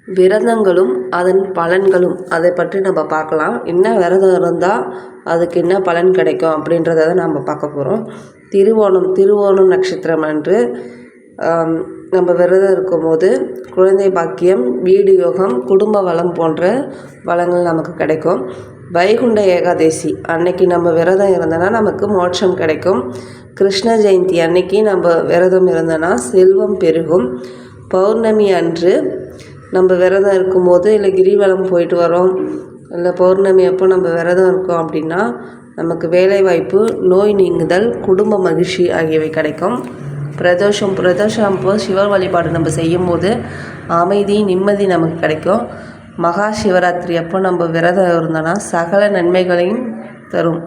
விரதங்களும் அதன் பலன்களும் அதை பற்றி நம்ம பார்க்கலாம். என்ன விரதம் இருந்தால் அதுக்கு என்ன பலன் கிடைக்கும் அப்படின்றத தான் நம்ம பார்க்க போகிறோம். திருவோணம் நட்சத்திரம் அன்று நம்ம விரதம் இருக்கும்போது குழந்தை பாக்கியம், வீடு யோகம், குடும்ப வளம் போன்ற வளங்கள் நமக்கு கிடைக்கும். வைகுண்ட ஏகாதசி அன்னைக்கு நம்ம விரதம் இருந்தோன்னா நமக்கு மோட்சம் கிடைக்கும். கிருஷ்ண ஜெயந்தி அன்னைக்கு நம்ம விரதம் இருந்தோன்னா செல்வம் பெருகும். பௌர்ணமி அன்று நம்ம விரதம் இருக்கும்போது இல்லை கிரிவலம் போயிட்டு வரோம், இல்லை பௌர்ணமி அப்போ நம்ம விரதம் இருக்கோம் அப்படின்னா நமக்கு வேலைவாய்ப்பு, நோய் நீங்குதல், குடும்ப மகிழ்ச்சி ஆகியவை கிடைக்கும். பிரதோஷம் அப்போ சிவ வழிபாடு நம்ம செய்யும்போது அமைதி, நிம்மதி நமக்கு கிடைக்கும். மகா சிவராத்திரி அப்போ நம்ம விரதம் இருந்தோன்னா சகல நன்மைகளையும் தரும்.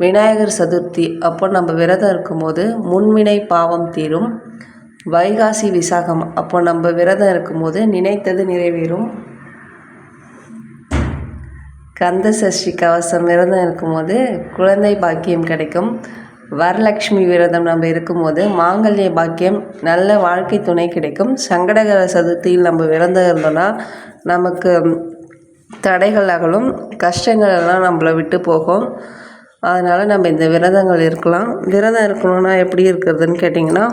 விநாயகர் சதுர்த்தி அப்போ நம்ம விரதம் இருக்கும்போது முன்வினை பாவம் தீரும். வைகாசி விசாகம் அப்போ நம்ம விரதம் இருக்கும்போது நினைத்தது நிறைவேறும். கந்த சஷ்டி கவசம் விரதம் இருக்கும்போது குழந்தை பாக்கியம் கிடைக்கும். வரலட்சுமி விரதம் நம்ம இருக்கும்போது மாங்கல்ய பாக்கியம், நல்ல வாழ்க்கை துணை கிடைக்கும். சங்கடகர சதுர்த்தியில் நம்ம விரதம் இருந்தோன்னா நமக்கு தடைகள் அகலும், கஷ்டங்கள் எல்லாம் நம்மளை விட்டு போகும். அதனால் நம்ம இந்த விரதங்கள் இருக்கலாம். விரதம் இருக்கணும்னா எப்படி இருக்கிறதுன்னு கேட்டிங்கன்னா,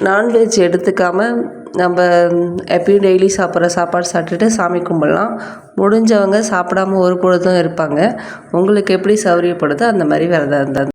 நான்வெஜ் எடுத்துக்காமல் நம்ம எப்பயும் டெய்லி சாப்பிட்ற சாப்பாடு சாப்பிட்டுட்டு சாமி கும்பிடலாம். முடிஞ்சவங்க சாப்பிடாமல் ஒரு பொழுதும் இருப்பாங்க. உங்களுக்கு எப்படி சௌகரியப்படுதோ அந்த மாதிரி விரதம் இருந்தால்